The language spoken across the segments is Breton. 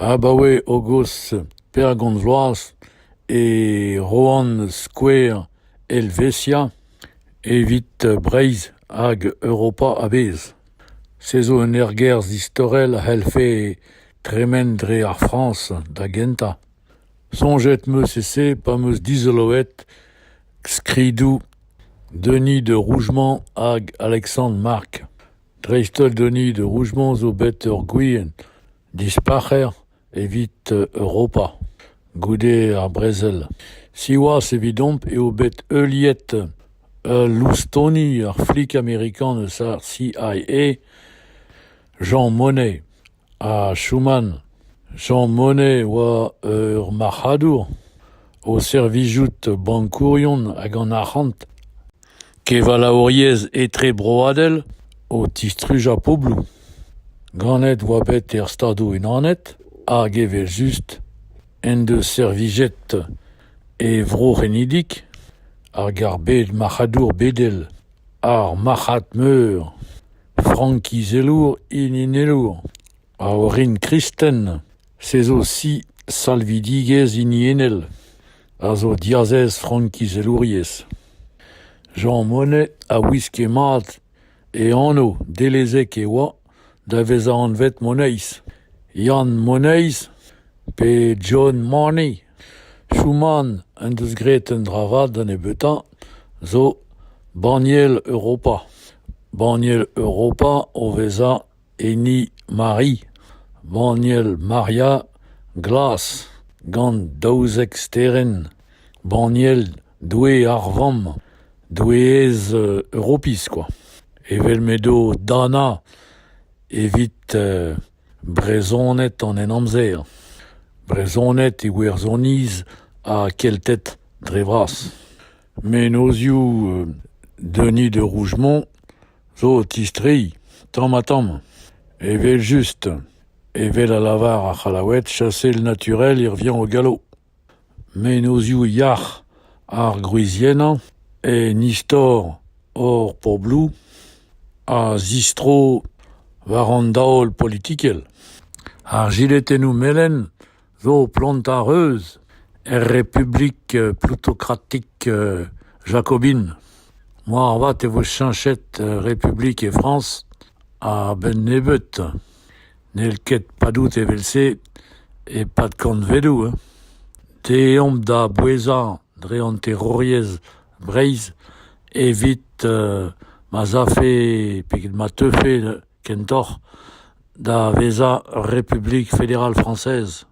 Abawe August Pergonvloas et Rohan Square Helvetia evit Breiz hag Europa abez. Sezo un ergers istorel helfe tremendre ar France da genta. Sonjet meus esse pa meus dizoloet skridou Denis de Rougemont hag Alexandre Marc. Dreistol Denis de Rougemont zo bet ur gwien dispacher evit Europa. Goude ar Brezel. Siwas evidomp eo bet euliet Loustoni, ar flic américain de sa CIA, Jean Monnet, à Schumann. Jean Monnet oa ur marhadour, au servijout bankourion hag an arc'hant, kevalaoriez etre broadel, au tistruja poblou. Ganet oa bet stadou unanet, hag evel just, en de servijet e vro renidik, ar garbed machadour bedel, ar machat meur, Franki zelour inelour, a orin kristen, sezo si salvidigez inienel, a zo diazez Franki zelouriez. Jean Monnet a wiske mat e anno delezek e oa da veza an vet Monneiz. Jan Monneiz pe John Marney. Schumann en deus gret un dravad an e betan zo Baniel Europa. Baniel Europa o veza eni Marie. Baniel Maria Glas gant daouzek steren. Baniel doué arvam. Douéez europis, quoi. Evel medo Dana evit brezonet an en amzer. Brezonet e werzoniz a keltet drevras. Men ozioù Denis de Rougemont zo tistri, tam. Evel just, evel a lavar a c'halawet, chasser le naturel, il revient au galop. Men ozioù yach ar gruiziennan, e nistor or poblou, a zistro varandaol politikel. Ar giletenou melen zo plantareuz république plutocratique jacobine. Moi, arvat e vo chanchet République et France a ben nebet. Nel ket padout evel-se e pad kant vedou. Te omp da boueza dre an terroriez Breiz evit ma zafe peket ma teufe kentor da veza République fédérale française.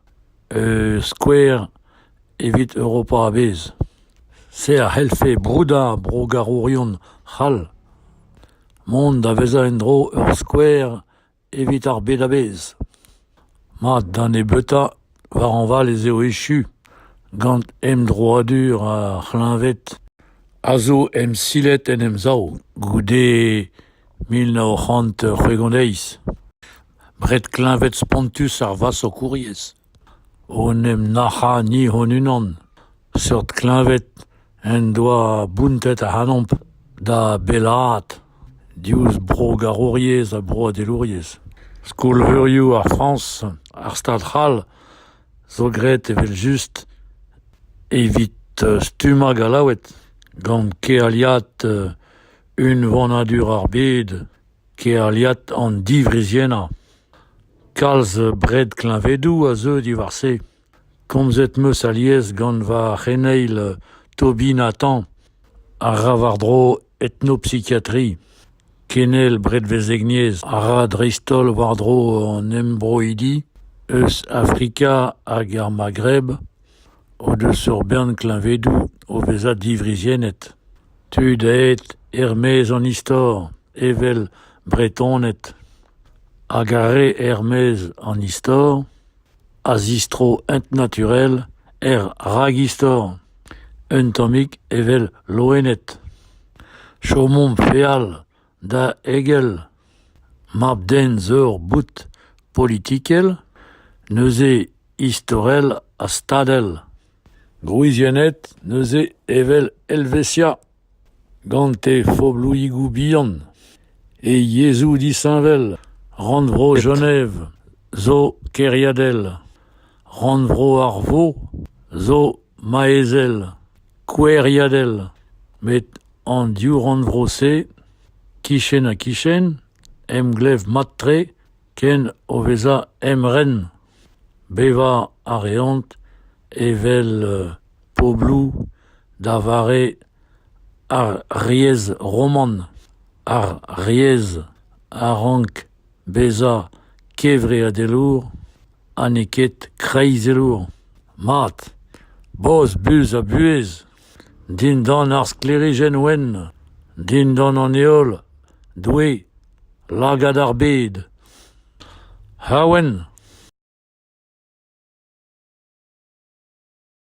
Square evit Europa abez. Se a helfe brouda brogarourion c'hal. Mont da veza en dro ur square evit ar bed abez. Mat dan e beuta war an val ez eo echu gant em droadur a c'hlinvet. Azo em silet en em zao, goude 1930 Bret klinvet spontus ar vas o kouriez. On em nacha ni hon unan, seurt klinvet en doa bountet a hanomp da belaat, diouz bro garouriez a bro adelouriez. Skoulveurioù ar France, ar stad c'hal, zo gret evel just evit stuma galawet, gant ke aliat un vanadur ar bed, ke aliat an divrizienna. Kalz bred klinvedou a zeu divarse. Komzet meus aliez gant va c'heneil Tobi Nathan a ravardro ethnopsychiatrie. Kenel bred vezegniez a ra dreistol wardro an embroidi, eus Afrika hag ar Maghreb, o deus ur bern klinvedou o veza divrizienet. Tud aet Hermez an istor, evel bretonet. Hag a re Hermez an istor, a zistro ent naturel rag istor. Un tomik evel loenet. Chomon feal da egel. Map den zeur bout politikel, neuze istorel a stadel. Gruizienet neuze evel Helvetia. Gante foblouigou bihan. E Yezou di Saint-Vel, rand vro Genève, zo keriadel. Ranvro arvo, zo maezel, queriadel, met an diou ranvro se, kichen a kichen, glev matre, ken oveza emren, beva areant, evel poblou, davare ar riez roman, ar riez arank beza kevre adelour, aneket kreizelour. Mat, boz buz a buez, din dan ar sklerigen wen, din dan an eol, dwe, lagad ar bed. Hawen,